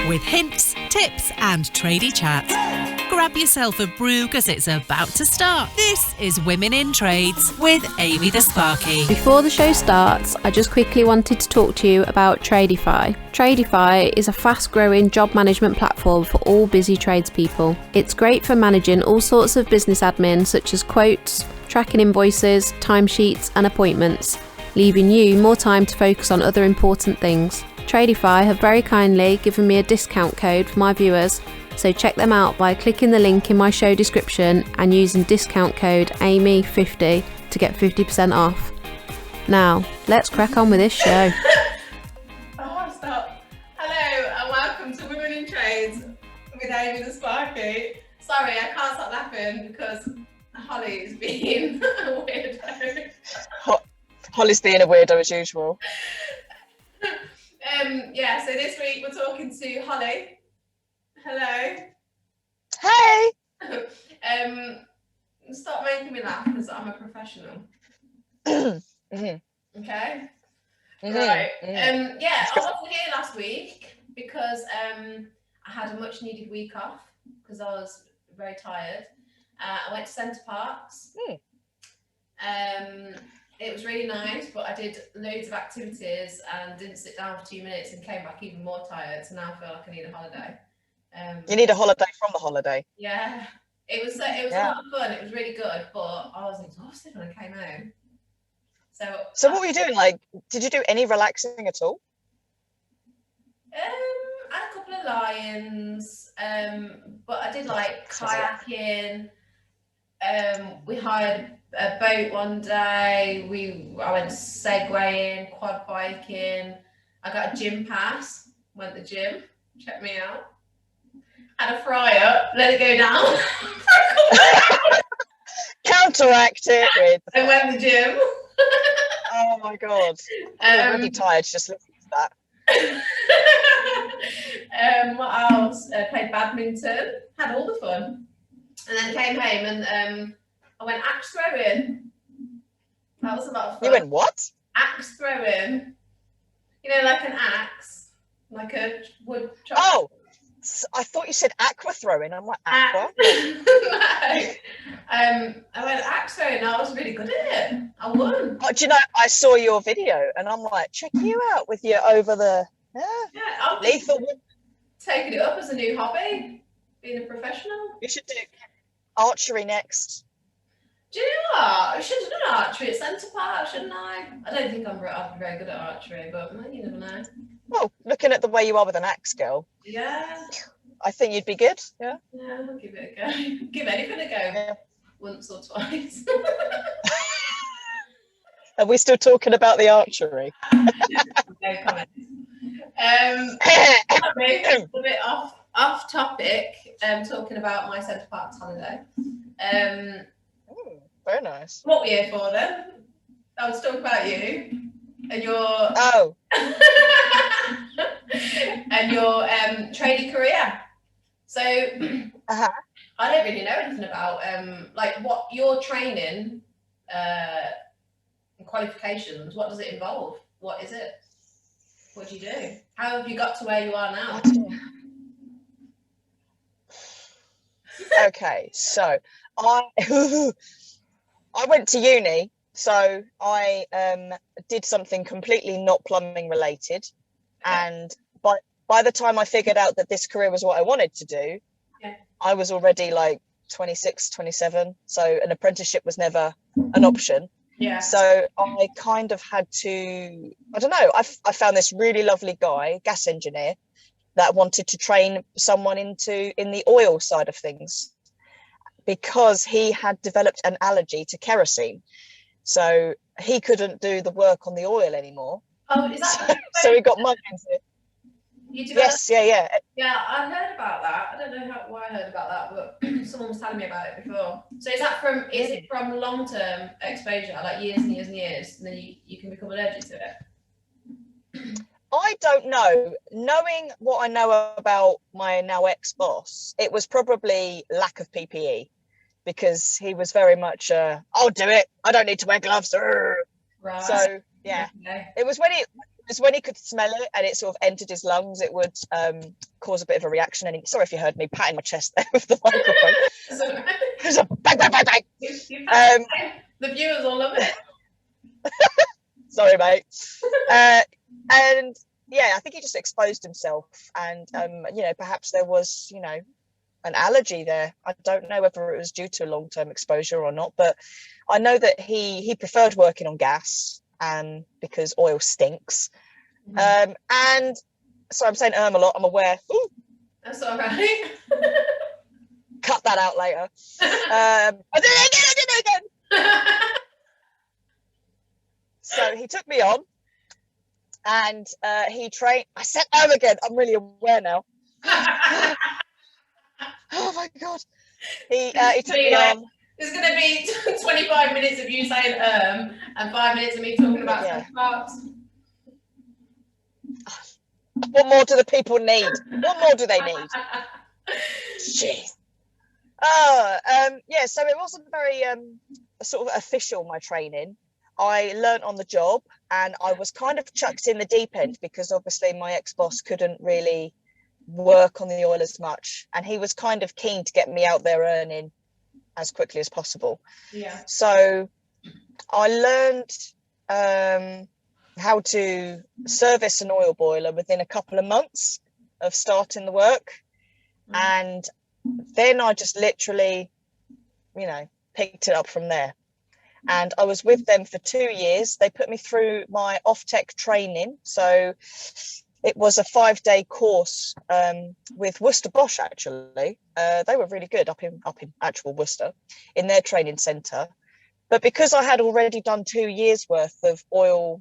with hints, tips and tradie chat. Grab yourself a brew because it's about to start. This is Women in Trades with Amy the Sparky. Before the show starts, I just quickly wanted to talk to you about Tradify. Tradify is a fast-growing job management platform for all busy tradespeople. It's great for managing all sorts of business admin such as quotes, tracking invoices, timesheets and appointments, leaving you more time to focus on other important things. Tradify have very kindly given me a discount code for my viewers, so check them out by clicking the link in my show description and using discount code AMY50 to get 50% off. Now, let's crack on with this show. Stop. Hello and welcome to Women in Trades with Amy the Sparky. Sorry, I can't stop laughing because Hollie is being a weirdo. Hollie's being a weirdo as usual. So this week we're talking to Hollie. Hello. Hey! Stop making me laugh because I'm a professional. Mm-hmm. Okay? Mm-hmm. Right. Mm-hmm. I wasn't here last week because I had a much needed week off because I was very tired. I went to Centre Parks. It was really nice, but I did loads of activities and didn't sit down for 2 minutes and came back even more tired. So now I feel like I need a holiday. You need a holiday from the holiday. Yeah, it was a lot of fun. It was really good, but I was exhausted when I came home. So what were you doing? Like, did you do any relaxing at all? I had a couple of lions, but I did like kayaking. We hired a boat one day. I went segwaying, quad biking. I got a gym pass. Went to the gym. Check me out. Had a fry up. Let it go down. Counteract it with. I went to the gym. Oh my god! I'm already tired just listening to that. What else? Played badminton. Had all the fun. And then came home and I went axe throwing. That was a lot of fun. You went what? Axe throwing. You know, like an axe, like a wood chop. Oh, I thought you said aqua throwing. I'm like, aqua? No. I went axe throwing and I was really good at it. I won. Oh, do you know, I saw your video and I'm like, check you out with your over the I'm lethal. taking it up as a new hobby, being a professional. You should do archery next. Do you know what? I should have done archery at Centre Park, shouldn't I? I don't think I'd be very good at archery, but well, you never know. Well, looking at the way you are with an axe, girl. Yeah. I think you'd be good. Yeah. Yeah, I'll give it a go. Give anything a go. Yeah. Once or twice. Are we still talking about the archery? No comment. A bit off topic. Talking about my Centre Parks holiday. Very nice. What were you here for then? I was talking about you and your and your tradie career. So I don't really know anything about like what your training and qualifications. What does it involve? What is it? What do you do? How have you got to where you are now? Okay, so I went to uni, so I did something completely not plumbing related, and by the time I figured out that this career was what I wanted to do, I was already like 26, 27, so an apprenticeship was never an option. Yeah. So I kind of had to, I don't know, I found this really lovely guy, gas engineer, that wanted to train someone in the oil side of things, because he had developed an allergy to kerosene. So he couldn't do the work on the oil anymore. Oh, is that so he got mugged into it. Yes, yeah. Yeah, I heard about that. I don't know why I heard about that, but someone was telling me about it before. So is it from long-term exposure, like years and years and years, and then you can become allergic to it? I don't know. Knowing what I know about my now ex-boss, it was probably lack of PPE, because he was very much, I'll do it. I don't need to wear gloves. Right. So Yeah. Okay. It was when he could smell it and it sort of entered his lungs, it would cause a bit of a reaction. And sorry if you heard me patting my chest there with the microphone. It was a bang, bang, bang, bang. The viewers will love it. Sorry, mate. And yeah, I think he just exposed himself, and perhaps there was, an allergy there. I don't know whether it was due to long-term exposure or not, but I know that he preferred working on gas, and because oil stinks. And so I'm saying a lot, I'm aware. Ooh, that's all right. Cut that out later. I did it again. So he took me on, and he trained. I said again. I'm really aware now. Oh my god. He took me on. There's going to be 25 minutes of you saying and 5 minutes of me talking about some parts. What more do the people need? What more do they need? Jeez. Yeah, so it wasn't very sort of official, my training. I learnt on the job, and I was kind of chucked in the deep end because obviously my ex-boss couldn't really work on the oil as much, and he was kind of keen to get me out there earning as quickly as possible. Yeah. So I learned how to service an oil boiler within a couple of months of starting the work. And then I just literally, picked it up from there. And I was with them for 2 years. They put me through my off-tech training. So it was a 5-day course with Worcester Bosch, actually. They were really good up in actual Worcester, in their training centre. But because I had already done 2 years worth of oil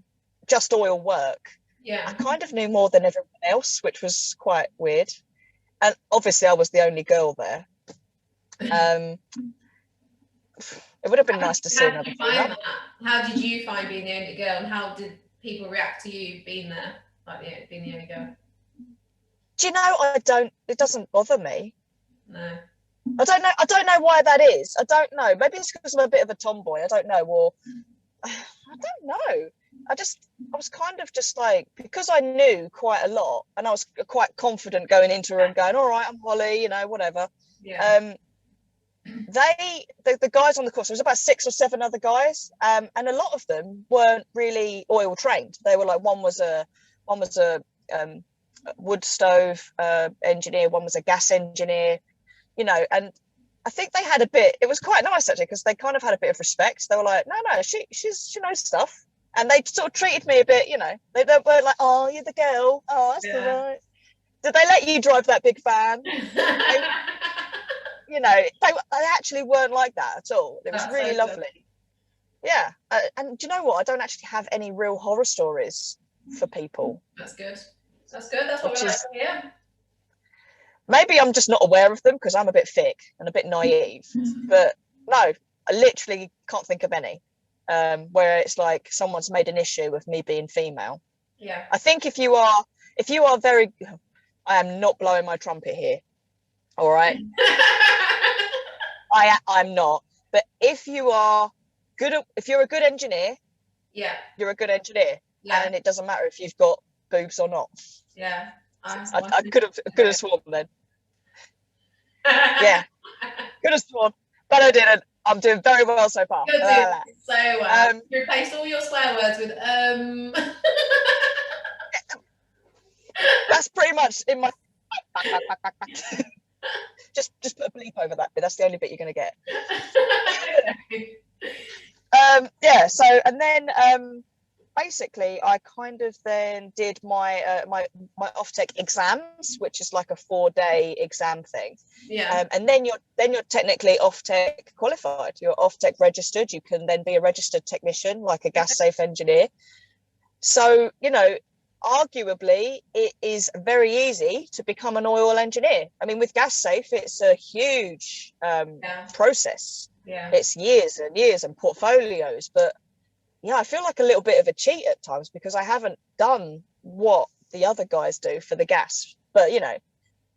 work, I kind of knew more than everyone else, which was quite weird. And obviously I was the only girl there. It would have been nice to see another female. How did you find being the only girl, and how did people react to you being there, like being the only girl? Do you know, it doesn't bother me. No. I don't know why that is. I don't know. Maybe it's because I'm a bit of a tomboy. I don't know. Or I don't know. I was kind of just like, because I knew quite a lot, and I was quite confident going into her and going, all right, I'm Hollie, whatever. Yeah. The guys on the course, there was about 6 or 7 other guys, and a lot of them weren't really oil trained. They were like, one was a wood stove engineer, one was a gas engineer, and I think they had it was quite nice actually, because they kind of had a bit of respect. They were like, no, she knows stuff. And they sort of treated me a bit, they weren't like, oh, you're the girl. Oh, that's all right. Did they let you drive that big van? They actually weren't like that at all. It was really lovely. Yeah. And do you know what? I don't actually have any real horror stories for people. That's good. That's what we like to hear. Maybe I'm just not aware of them because I'm a bit thick and a bit naive. But no, I literally can't think of any. Where it's like someone's made an issue of me being female. Yeah. I think if you are very, I am not blowing my trumpet here. All right. I'm not. But if you're a good engineer, you're a good engineer. Yeah. And it doesn't matter if you've got boobs or not. Yeah. I could have sworn then. Yeah. Could have sworn, but I didn't. I'm doing very well so far. You're doing so well. You replaced all your swear words with That's pretty much in my. just put a bleep over that bit. That's the only bit you're going to get. Yeah. So, and then basically, I kind of then did my my off-tech exams, which is like a 4-day exam thing. Yeah. And then you're technically off-tech qualified. You're off-tech registered. You can then be a registered technician, like a gas safe engineer. So arguably, it is very easy to become an oil engineer. I mean, with gas safe, it's a huge process. Yeah. It's years and years and portfolios, but yeah, I feel like a little bit of a cheat at times because I haven't done what the other guys do for the gas. But,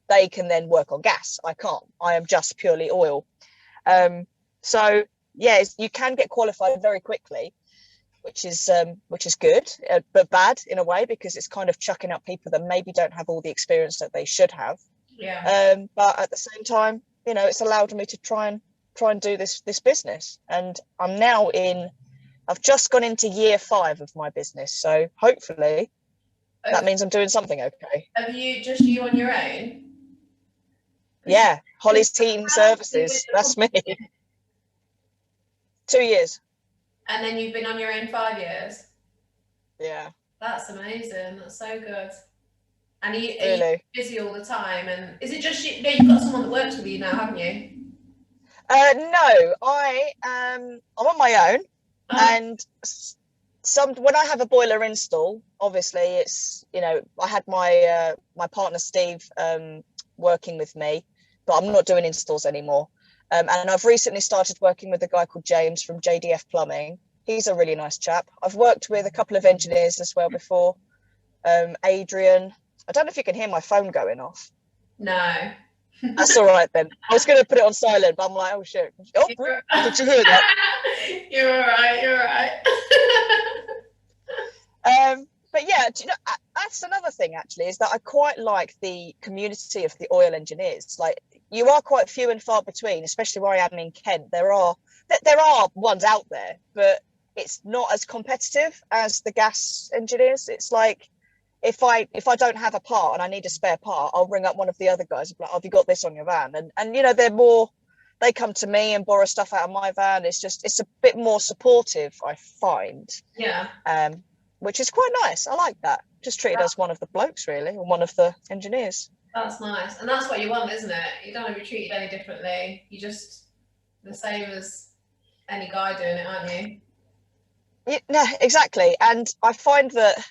they can then work on gas. I can't. I am just purely oil. So, yeah, you can get qualified very quickly. which is good, but bad in a way, because it's kind of chucking up people that maybe don't have all the experience that they should have. Yeah. But at the same time, you know, it's allowed me to try and do this business, and I've just gone into year 5 of my business, so hopefully that means I'm doing something okay. Have you just you on your own? Yeah, Hollie's Team Services, that's me. 2 years. And then you've been on your own 5 years? Yeah. That's amazing. That's so good. And are you busy all the time? And is it just you? No, you've got someone that works with you now, haven't you? No, I'm on my own, and when I have a boiler install, obviously it's, you know, I had my partner Steve working with me, but I'm not doing installs anymore. And I've recently started working with a guy called James from JDF Plumbing. He's a really nice chap. I've worked with a couple of engineers as well before. Adrian. I don't know if you can hear my phone going off. No. That's all right then. I was going to put it on silent, but I'm like, oh shit. Oh, did you hear that? You're all right. You're all right. But yeah, do you know, that's another thing actually, is that I quite like the community of the oil engineers. Like, you are quite few and far between, especially where I am in Kent. There are ones out there, but it's not as competitive as the gas engineers. It's like, if I don't have a part and I need a spare part, I'll ring up one of the other guys and be like, oh, have you got this on your van? And you know, they come to me and borrow stuff out of my van. It's a bit more supportive, I find. Yeah. Which is quite nice. I like that. Just treated as one of the blokes, really, or one of the engineers. That's nice. And that's what you want, isn't it? You don't want to be treated any differently. You just the same as any guy doing it, aren't you? Yeah, exactly. And I find that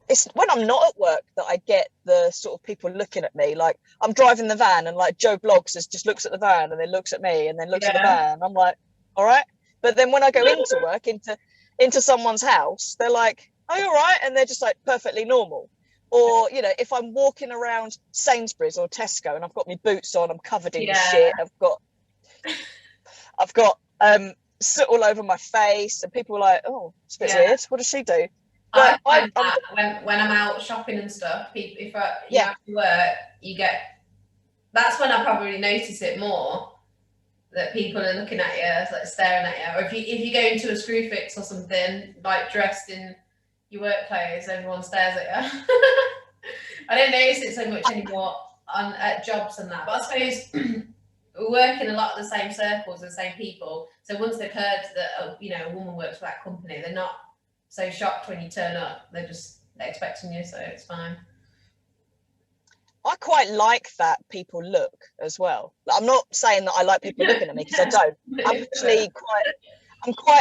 it's when I'm not at work that I get the sort of people looking at me. Like, I'm driving the van and like Joe Bloggs just looks at the van and then looks at me and then looks at the van. I'm like, all right. But then when I go into work, into someone's house, they're like, oh, you're right. And they're just like perfectly normal. Or, you know, if I'm walking around Sainsbury's or Tesco and I've got my boots on, I'm covered in shit. I've got soot all over my face, and people are like, oh, it's a bit weird. What does she do? But when I'm out shopping and stuff, if you have to work, you get. That's when I probably notice it more, that people are looking at you, like staring at you. Or if you go into a screw fix or something, like dressed in your work clothes, everyone stares at you. I don't notice it so much anymore at jobs and that. But I suppose we work in a lot of the same circles, the same people. So once they've heard that, you know, a woman works for that company, they're not so shocked when you turn up. They're expecting you, so it's fine. I quite like that people look as well. I'm not saying that I like people looking at me, because I don't. I'm actually quite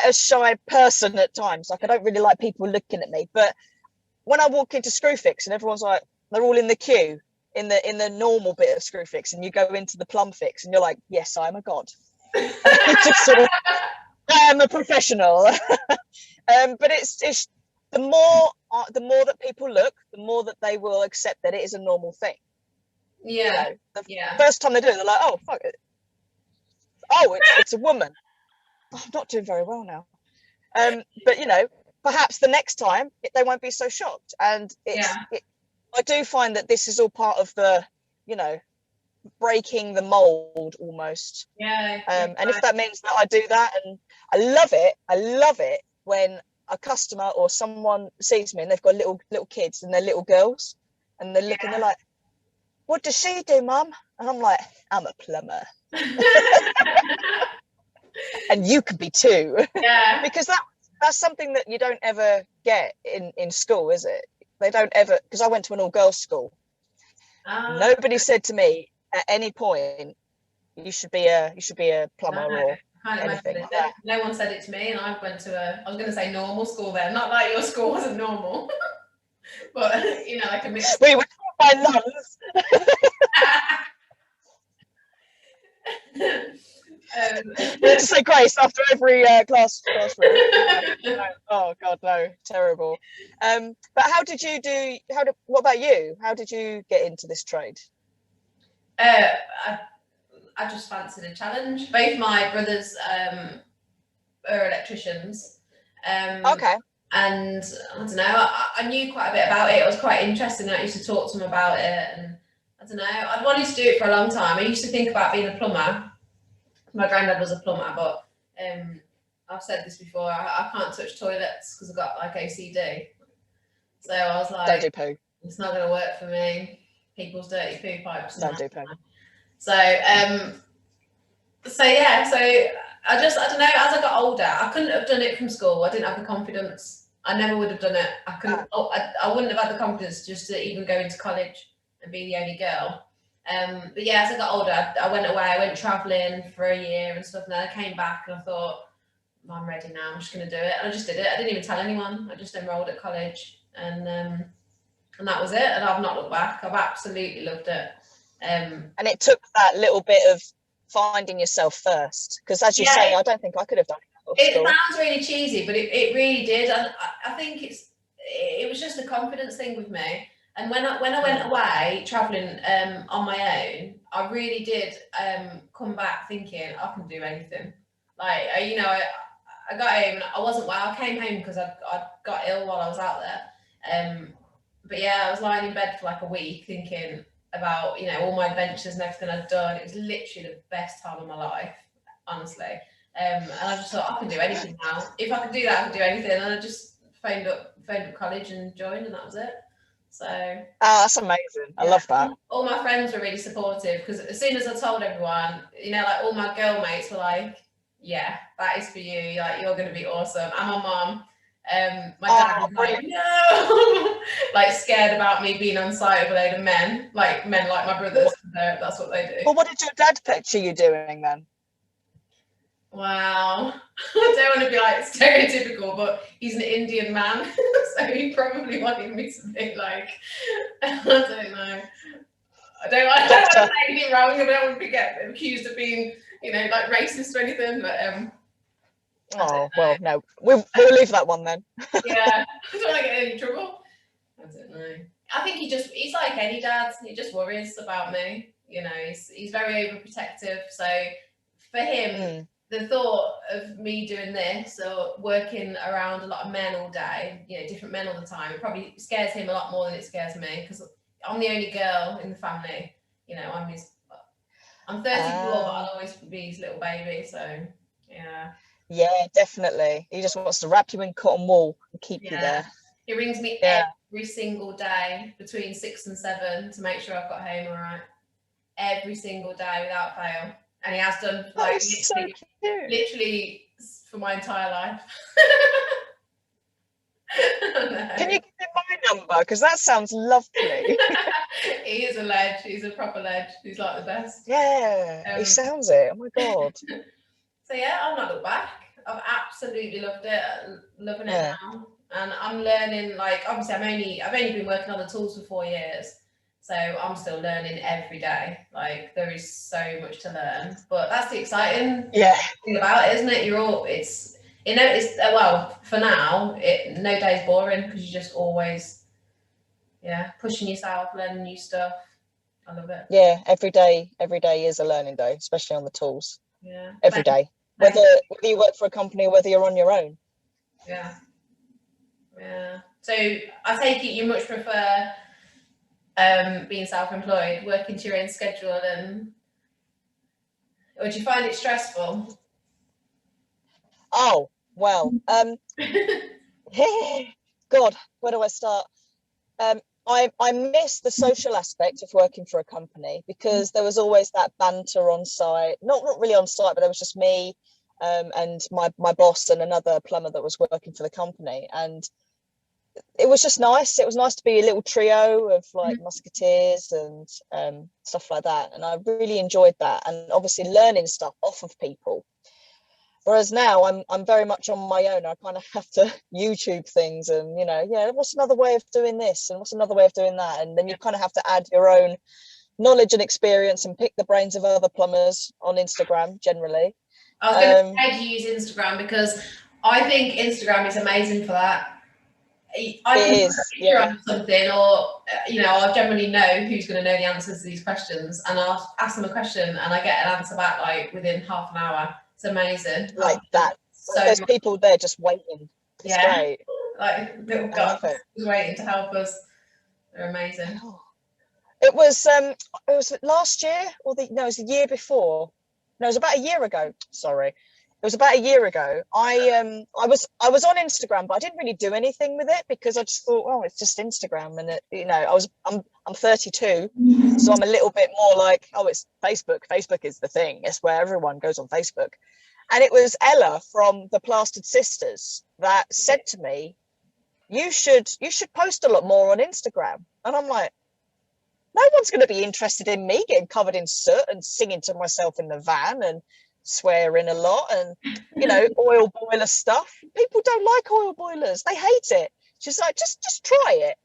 a shy person at times. Like, I don't really like people looking at me. But when I walk into Screwfix and everyone's like, they're all in the queue in the normal bit of Screwfix, and you go into the plum fix and you're like, yes, I'm a god. Just sort of, I'm a professional. But it's the more that people look, the more that they will accept that it is a normal thing. Yeah. You know, first time they do it, they're like, oh, fuck it. Oh, it's a woman. Oh, I'm not doing very well now. But, you know, perhaps the next time they won't be so shocked. And I do find that this is all part of the, you know, breaking the mold almost. Yeah. And if that means that I do that, and I love it when a customer or someone sees me and they've got little kids and they're little girls, and they're looking, they're like, what does she do, mum? And I'm like, I'm a plumber. And you could be too. Yeah. Because that's something that you don't ever get in school, is it? They don't ever, because I went to an all-girls school. Nobody said to me at any point, you should be a plumber or anything like that. No one said it to me, and I went to I was going to say normal school then, not like your school wasn't normal. But, you know, like a mixed. We were taught by nuns. We had to say grace after every classroom. Oh God, no, terrible. But what about you? How did you get into this trade? I just fancied a challenge. Both my brothers are electricians, Okay. And I don't know, I knew quite a bit about it. It was quite interesting. I used to talk to them about it, and I don't know, I'd wanted to do it for a long time. I used to think about being a plumber. My granddad was a plumber, but I've said this before, I can't touch toilets because I've got like OCD. So I was like, don't do poo. It's not going to work for me. People's dirty poo pipes. Don't do poo. So yeah, so I don't know, as I got older, I couldn't have done it from school. I didn't have the confidence. I never would have done it. I couldn't. I wouldn't have had the confidence just to even go into college and be the only girl. But yeah, as I got older, I went away. I went traveling for a year and stuff. And then I came back and I thought, I'm ready now. I'm just going to do it. And I just did it. I didn't even tell anyone. I just enrolled at college, and that was it. And I've not looked back. I've absolutely loved it. And it took that little bit of finding yourself first, because as you say, I don't think I could have done it. It sounds really cheesy, but it really did. And I think it was just a confidence thing with me. And when I went away traveling on my own, I really did come back thinking I can do anything. Like, you know, I got home and I wasn't well. I came home because I got ill while I was out there. But yeah, I was lying in bed for like a week thinking about, you know, all my adventures and everything I'd done. It was literally the best time of my life, honestly. And I just thought, I can do anything now. If I could do that, I could do anything. And I just phoned up college and joined, and that was it. So that's amazing. I love that. All my friends were really supportive, because as soon as I told everyone, you know, like all my girl mates were like, yeah, that is for you. Like, you're going to be awesome. And my mum, my dad was like, no, like scared about me being on site with a load of men like my brothers. That's what they do. Well, what did your dad picture you doing then? Wow, I don't want to be like stereotypical, but he's an Indian man, so he probably wanted me to be like, I don't know. I don't want to say anything wrong. I don't want to get accused of being, you know, like racist or anything. But oh well, no, we'll leave that one then. Yeah, I don't want to get in any trouble. I don't know. I think he's like any dad. He just worries about me. You know, he's very overprotective. So for him, the thought of me doing this or working around a lot of men all day, you know, different men all the time, it probably scares him a lot more than it scares me, because I'm the only girl in the family. You know, I'm 34, but I'll always be his little baby. So yeah. Yeah, definitely. He just wants to wrap you in cotton wool and keep you there. He rings me every single day between 6 and 7 to make sure I've got home all right. Every single day without fail. And he has done like literally for my entire life. Can you give me my number? Because that sounds lovely. He is a ledge. He's a proper ledge. He's like the best. Yeah, he sounds it. Oh my God. So yeah, I've not looked back. I've absolutely loved it. Loving it now. And I'm learning, like, obviously I've only been working on the tools for 4 years. So I'm still learning every day. Like, there is so much to learn. But that's the exciting thing about it, isn't it? Well, for now, no day's boring, because you're just always, pushing yourself, learning new stuff. I love it. Yeah, every day is a learning day, especially on the tools. Yeah. Every day. Whether you work for a company or whether you're on your own. Yeah. Yeah. So I take it you much prefer being self-employed, working to your own schedule, or do you find it stressful? Oh, well, God, where do I start? I miss the social aspect of working for a company, because there was always that banter on site, not really on site, but there was just me and my boss and another plumber that was working for the company, and it was just nice. It was nice to be a little trio of like musketeers and stuff like that, and I really enjoyed that, and obviously learning stuff off of people. Whereas now I'm very much on my own. I kind of have to YouTube things and, you know, what's another way of doing this and what's another way of doing that, and then you kind of have to add your own knowledge and experience and pick the brains of other plumbers on Instagram generally. I was going to say to use Instagram, because I think Instagram is amazing for that. I can put a picture on something, or you know, I generally know who's going to know the answers to these questions, and I'll ask them a question and I get an answer back like within half an hour. It's amazing. Like that. So there's people there just waiting. It's great. Like little guys waiting to help us. They're amazing. It was last year it was the year before. No, it was about a year ago. Sorry. It was about a year ago. I was on Instagram, but I didn't really do anything with it because I just thought, oh, it's just Instagram, and I'm 32, so I'm a little bit more like, oh, it's Facebook. Facebook is the thing. It's where everyone goes on Facebook. And it was Ella from the Plastered Sisters that said to me, you should post a lot more on Instagram. And I'm like, no one's going to be interested in me getting covered in soot and singing to myself in the van and swearing a lot and, oil boiler stuff. People don't like oil boilers. They hate it. She's like, just try it.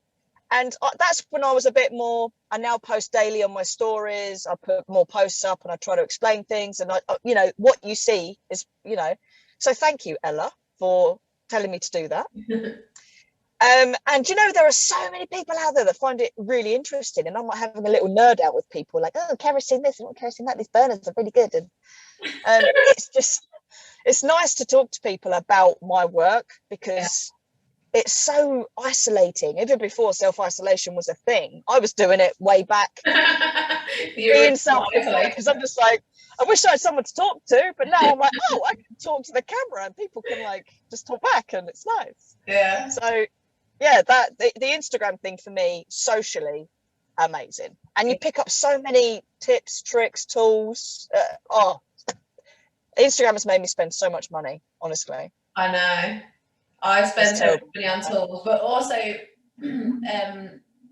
And that's when I was a bit more, I now post daily on my stories. I put more posts up and I try to explain things. And, what you see is, so thank you, Ella, for telling me to do that. And there are so many people out there that find it really interesting, and I'm like having a little nerd out with people like, oh, kerosene this and kerosene that, these burners are really good. And it's nice to talk to people about my work because it's so isolating. Even before self-isolation was a thing, I was doing it way back being self-isolated, because I'm just like, I wish I had someone to talk to, but now I'm like, oh, I can talk to the camera and people can like just talk back, and it's nice. Yeah. So yeah, that the Instagram thing for me, socially, amazing. And you pick up so many tips, tricks, tools. Instagram has made me spend so much money, honestly. I know. I spend so much money on tools, but also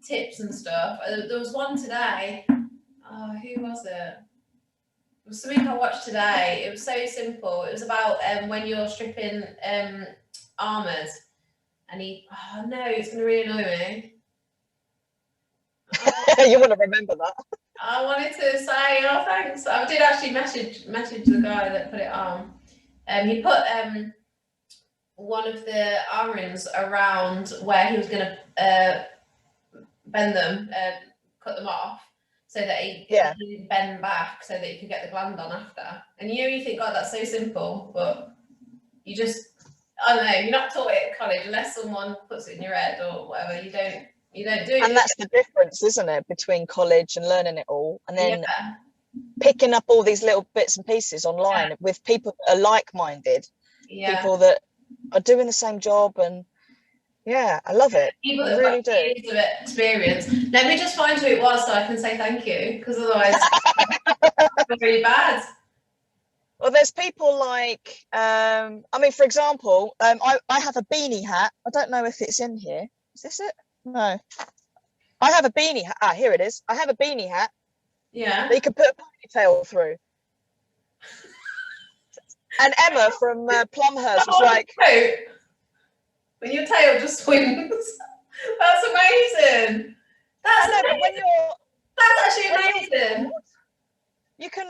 tips and stuff. There was one today. Oh, who was it? It was something I watched today. It was so simple. It was about when you're stripping armours. And it's going to really annoy me. You want to remember that? I wanted to say, oh, thanks. I did actually message the guy that put it on. He put one of the irons around where he was going to bend them, cut them off, so that he could bend back, so that he could get the gland on after. And you think, God, that's so simple, but you just, I don't know, you're not taught it at college unless someone puts it in your head or whatever. You don't do it. And that's the difference, isn't it, between college and learning it all, and then picking up all these little bits and pieces online with people that are like-minded, people that are doing the same job, and I love it. People I that really have do. years of experience. Let me just find who it was so I can say thank you, because otherwise it's really bad. Well, there's people like, for example, I have a beanie hat. I don't know if it's in here. Is this it? No. I have a beanie hat. Ah, here it is. I have a beanie hat. Yeah. That you can put a ponytail through. And Emma from Plumhurst was like, when your tail just swings. That's amazing. That's amazing. But when that's actually amazing. You can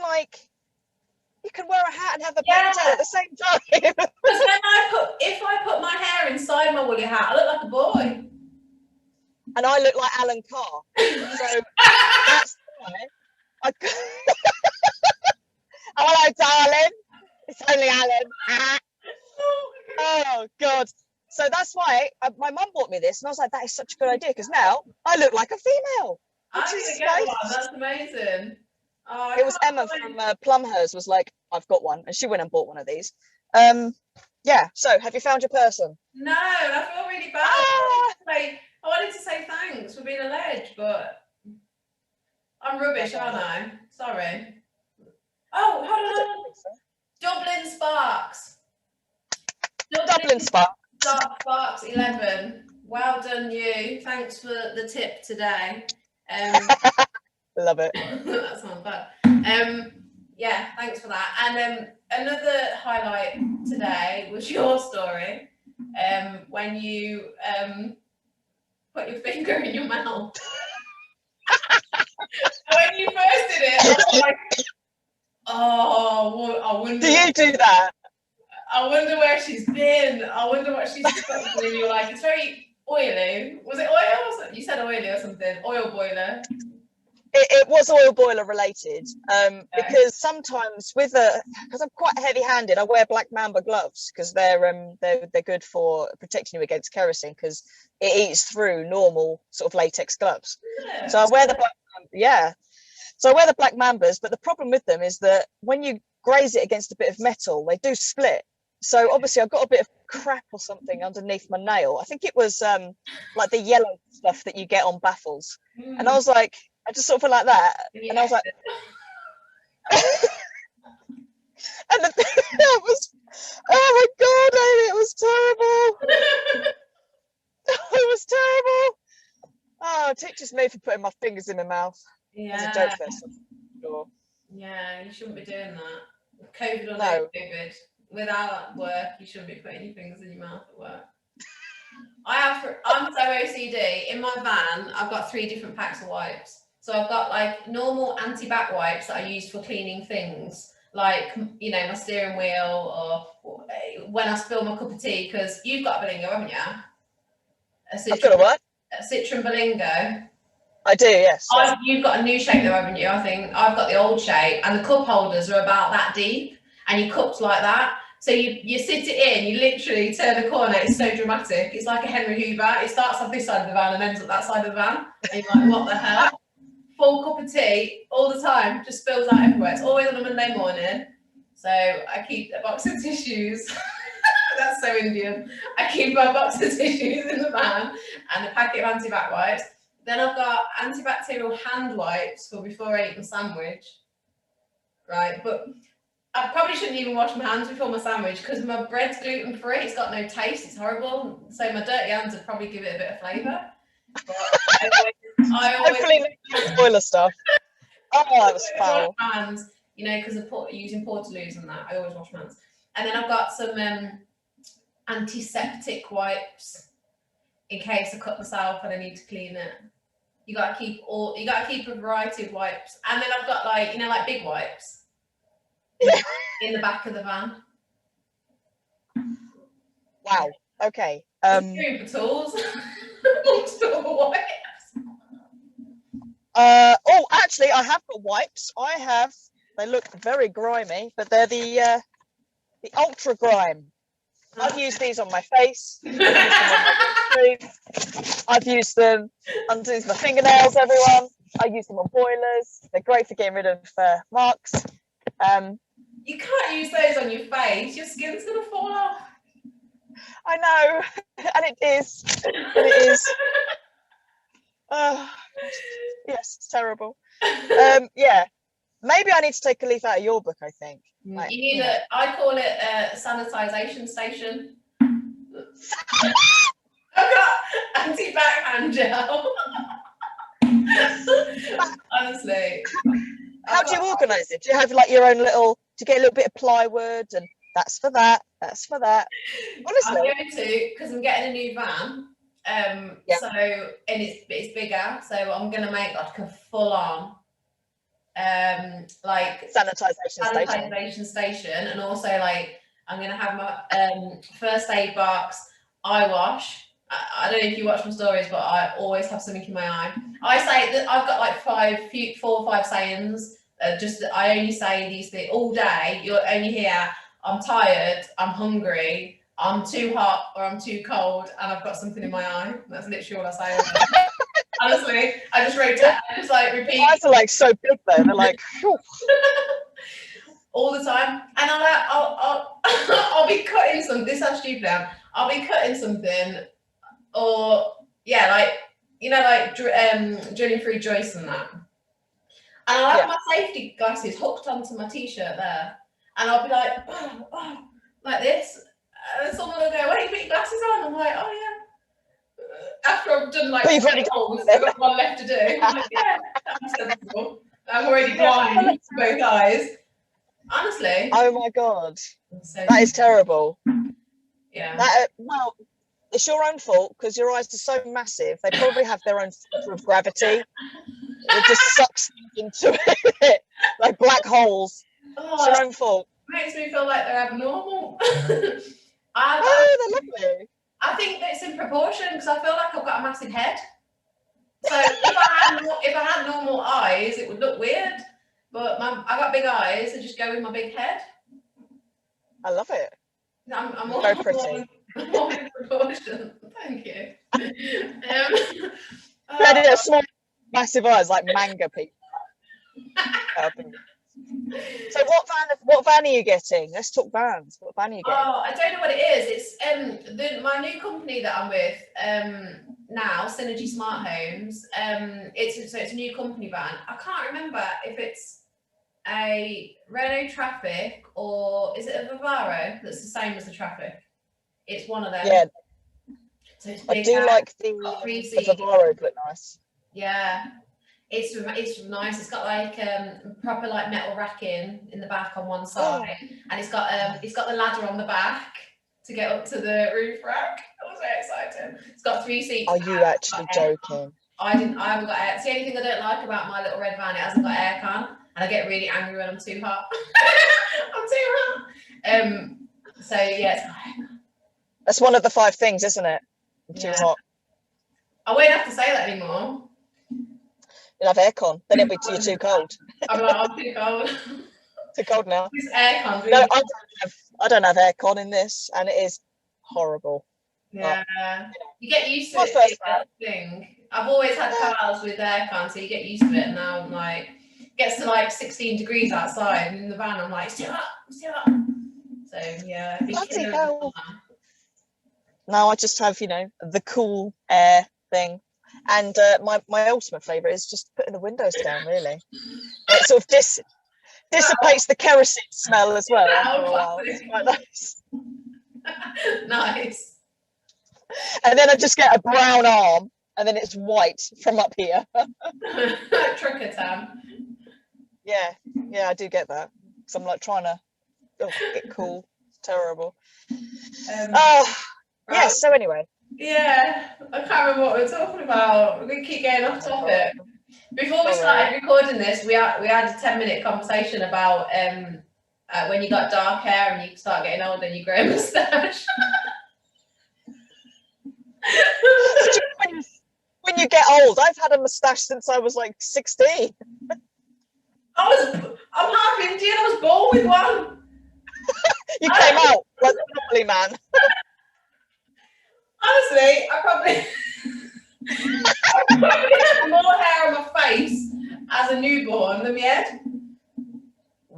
wear a hat and have a ponytail at the same time. Because if I put my hair inside my woolly hat, I look like a boy. And I look like Alan Carr. So that's why hello, darling. It's only Alan. Oh God. So that's why my mum bought me this, and I was like, that is such a good idea, because now I look like a female. I'm gonna get one. That's amazing. Oh, it was Emma from Plumhurst was like, I've got one, and she went and bought one of these. So have you found your person? No, I feel really bad. I wanted to say thanks for being a ledge, but I'm rubbish, aren't I? Sorry. Oh, hold on. So. Dublin Sparks. Dublin Sparks. Sparks 11. Well done, you. Thanks for the tip today. Love it. That sounds bad. Thanks for that. And another highlight today was your story. When you put your finger in your mouth. When you first did it, I was like, I wonder. Do you do that? I wonder where she's been. I wonder what she's stuck in. You're like, it's very oily. Was it oil? You said oily or something. Oil boiler. It was oil boiler related, because sometimes because I'm quite heavy-handed, I wear black mamba gloves because they're good for protecting you against kerosene, because it eats through normal sort of latex gloves. Yeah. So I wear the so I wear the black mambas, but the problem with them is that when you graze it against a bit of metal, they do split. So obviously I've got a bit of crap or something underneath my nail. I think it was like the yellow stuff that you get on baffles, and I was like, I just sort of felt like that, and I was like, and that was, oh my god, Amy, it was terrible. It was terrible. Oh, it teaches me for putting my fingers in my mouth. Yeah. As a joke first, sure. Yeah, you shouldn't be doing that. COVID or No. no COVID, without work, you shouldn't be putting your fingers in your mouth at work. I'm so OCD. In my van, I've got 3 different packs of wipes. So I've got like normal anti-back wipes that I use for cleaning things, like, you know, my steering wheel, or when I spill my cup of tea, because you've got a Belingo, haven't you? I've got a what? A Citron Belingo. I do, yes. You've got a new shape though, haven't you? I think I've got the old shape, and the cup holders are about that deep, and your cup's like that. So you sit it in, you literally turn the corner. It's so dramatic. It's like a Henry Hoover. It starts off this side of the van and ends up that side of the van. And you're like, what the hell? Full cup of tea all the time, just spills out everywhere. It's always on a Monday morning. So I keep a box of tissues. That's so Indian. I keep my box of tissues in the van and a packet of anti-bac wipes. Then I've got antibacterial hand wipes for before I eat my sandwich. Right, but I probably shouldn't even wash my hands before my sandwich because my bread's gluten-free. It's got no taste. It's horrible. So my dirty hands would probably give it a bit of flavour. But I always hopefully spoiler stuff. Oh, that was foul. wash my hands, you know, because of using Portaloos and that. I always wash my hands. And then I've got some antiseptic wipes in case I cut myself and I need to clean it. You gotta keep a variety of wipes. And then I've got like, you know, like big wipes in the back of the van. Wow. Okay. Room for tools. Wipes. Oh, actually, I have got wipes. They look very grimy, but they're the ultra grime. I've used these on my face. I've used them underneath my fingernails, everyone. I use them on boilers. They're great for getting rid of marks. You can't use those on your face. Your skin's going to fall off. I know, and it is. Yes, it's terrible. Yeah, maybe I need to take a leaf out of your book, I think. Like, you need I call it a sanitization station. I've got anti-back hand gel. Honestly. How do you organise it? Do you have like your own little, do you get a little bit of plywood and that's for that, that's for that? Honestly. I'm going to, because I'm getting a new van. So, and it's bigger, so I'm going to make like a full-on like sanitization station, and also like I'm going to have my first aid box, eye wash. I don't know if you watch my stories, but I always have something in my eye. I say that I've got like 4 or 5 sayings. I only say these things all day. You'll only hear, I'm tired, I'm hungry, I'm too hot, or I'm too cold, and I've got something in my eye. That's literally all I say. Honestly, I just repeat. My eyes are like so big though. They're like all the time, and I'll be cutting something. This sounds stupid now. I'll be cutting something. Or like, you know, like drilling through joists and that. And I'll have my safety glasses hooked onto my t-shirt there, and I'll be like, oh, like this. And someone will go, "Why don't you put your glasses on?" I'm like, "Oh yeah." After I've done like 20 holes, I've got one left to do. I'm like, yeah, that's sensible. I'm already blind to both eyes. Honestly. Oh my god, that is terrible. Yeah. Well, it's your own fault because your eyes are so massive. They probably have their own center of gravity. It just sucks into it like black holes. It's your own fault. Makes me feel like they're abnormal. They're lovely. I think that it's in proportion because I feel like I've got a massive head. So if I had normal eyes, eyes, it would look weird. But I got big eyes, so just go with my big head. I love it. I'm Very pretty. more in proportion. Thank you. Yeah, small, massive eyes like manga people. So what van are you getting? Let's talk vans. What van are you getting? I don't know what it is. It's my new company that I'm with now, Synergy Smart Homes. It's a new company van. I can't remember if it's a Renault Traffic or is it a Vivaro that's the same as the Traffic? It's one of them. Yeah. So it's I do like the Vivaro, look nice. Yeah. It's nice. It's got like proper like metal racking in the back on one side, and it's got the ladder on the back to get up to the roof rack. That was very exciting. It's got 3 seats. Are you actually joking? I haven't got air. It's the only thing I don't like about my little red van. It hasn't got aircon, and I get really angry when I'm too hot. I'm too hot. So yeah, that's one of the 5 things, isn't it? I'm too hot. I won't have to say that anymore. You'll have aircon, then it'll be too cold. I'm like, I'm too cold. Too cold now. This aircon. Really no, I don't have aircon in this, and it is horrible. Yeah, you get used to it. That thing. I've always had cars with aircon, so you get used to it. And now I'm like, gets to like 16 degrees outside, and in the van I'm like, it's too hot. So yeah, now I just have the cool air thing. And my ultimate favourite is just putting the windows down, really. It sort of dissipates the kerosene smell as well. It's quite nice. Nice. And then I just get a brown arm, and then it's white from up here. Trucker tan. Yeah, I do get that. Because I'm like trying to get cool. It's terrible. Yeah, so anyway. Yeah, I can't remember what we were talking about. We keep getting off topic. Before we started recording this, we had a 10-minute conversation about when you got dark hair and you start getting older and you grow a moustache. When you get old, I've had a moustache since I was like 16. I'm half Indian. I was born with one. You came out like a lovely man. Honestly, I probably had more hair on my face as a newborn than my head.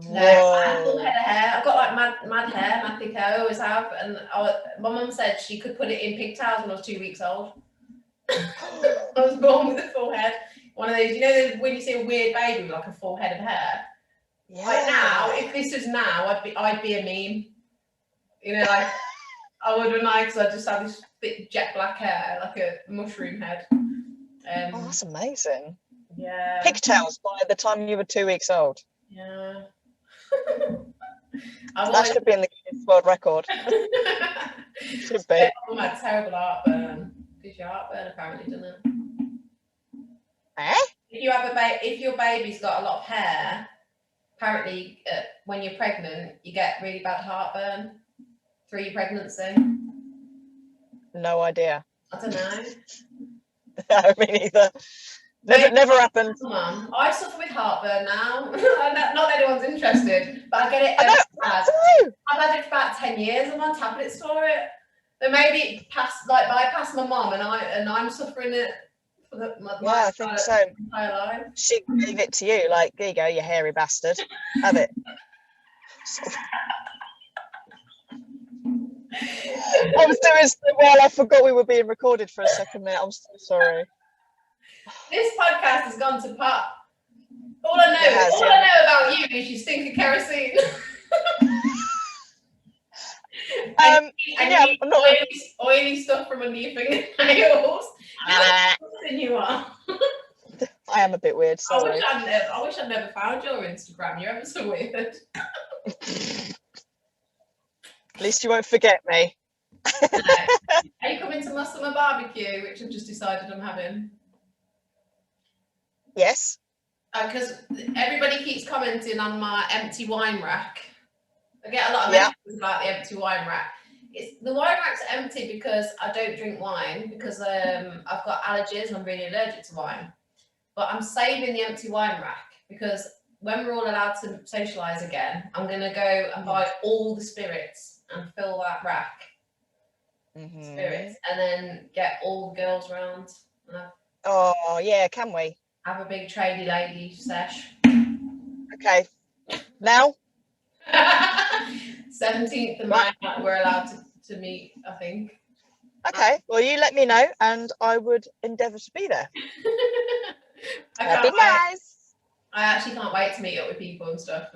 No, I have full head of hair. I've got like mad hair, mad thick hair. I always have. And my mum said she could put it in pigtails when I was 2 weeks old. I was born with a full head. One of those, when you see a weird baby with like a full head of hair. Yeah. Like now, if this was now, I'd be a meme. Like I would have because I just had this thick jet black hair, like a mushroom head. That's amazing. Yeah. Pigtails by the time you were 2 weeks old. Yeah. That should be in the Guinness World Record. Should be. I had terrible heartburn. Gives you heartburn apparently, doesn't it? If your baby's got a lot of hair, apparently when you're pregnant, you get really bad heartburn through your pregnancy. No idea. I don't know. No, me neither. Never happened. Come on. I suffer with heartburn now. Not that anyone's interested, but I get it. I've had it for about 10 years. I'm on tablets for it. But maybe it bypassed my mum, and I'm suffering it for my I think so. Entire life. She gave it to you, like, there you go, you hairy bastard. Have it. I was doing so well, I forgot we were being recorded for a second there. I'm so sorry. This podcast has gone to pot. All I know about you is you stink of kerosene. I'm not oily stuff from under your fingernails. You are. I am a bit weird. Sorry. I wish I'd never found your Instagram. You're ever so weird. At least you won't forget me. Are you coming to my summer barbecue, which I've just decided I'm having? Yes. Because everybody keeps commenting on my empty wine rack. I get a lot of messages about the empty wine rack. The wine rack's empty because I don't drink wine because I've got allergies and I'm really allergic to wine. but I'm saving the empty wine rack because when we're all allowed to socialise again, I'm going to go and buy all the spirits and fill that rack. Spirits, and then get all the girls round. Oh, yeah, can we? Have a big tradie lady sesh. Okay. Now? 17th of May, we're allowed to meet, I think. Okay, well, you let me know and I would endeavour to be there. That'd be nice. I actually can't wait to meet up with people and stuff.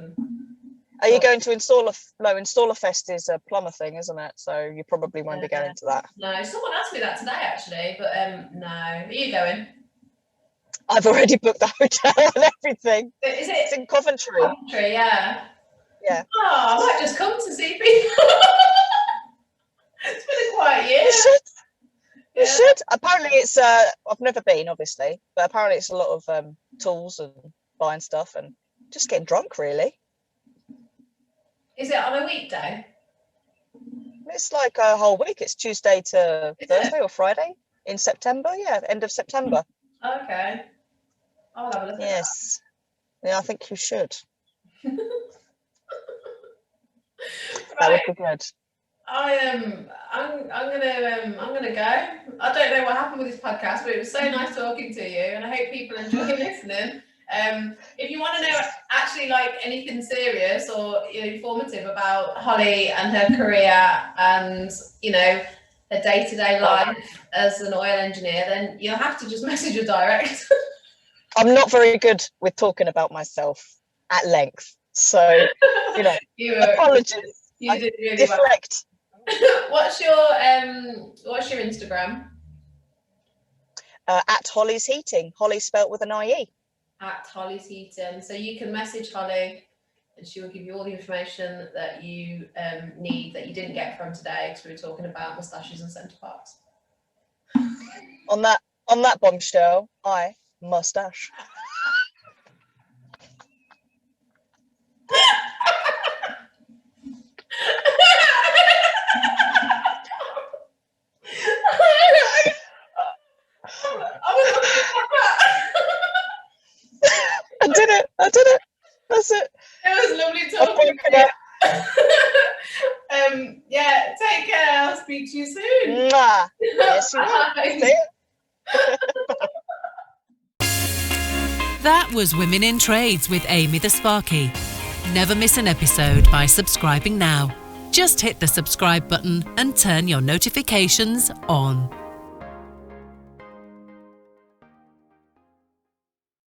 Are you going to Installer Fest is a plumber thing, isn't it? So you probably won't be going to that. No, someone asked me that today actually, but no. Are you going? I've already booked the hotel and everything. Is it? It's in Coventry. Coventry, yeah. Yeah. Oh, I might just come to see people. It's been a quiet year. You should. You should. Apparently it's I've never been, obviously, but apparently it's a lot of tools and buying stuff and just getting drunk, really. Is it on a weekday? It's like a whole week. It's Tuesday to Thursday or Friday in September. Yeah, end of September. Okay. I'll have a look at Yes. Yeah, I think you should. That would be good. I'm gonna go. I don't know what happened with this podcast, but it was so nice talking to you, and I hope people enjoy listening. If you want to know actually like anything serious or informative about Hollie and her career and her day-to-day life as an oil engineer, then you'll have to just message her direct. I'm not very good with talking about myself at length, so apologies. You did really deflect. Well. What's your Instagram? At Hollie's Heating. Hollie spelt with an IE. At Hollie's Heating. So you can message Hollie and she will give you all the information that you need that you didn't get from today, because we were talking about moustaches and centre parts. On that bombshell, I mustache. I did it. That's it. It was lovely talking to you. Yeah, take care. I'll speak to you soon. Mwah. Yes, you will. See you. That was Women in Trades with Amy the Sparky. Never miss an episode by subscribing now. Just hit the subscribe button and turn your notifications on.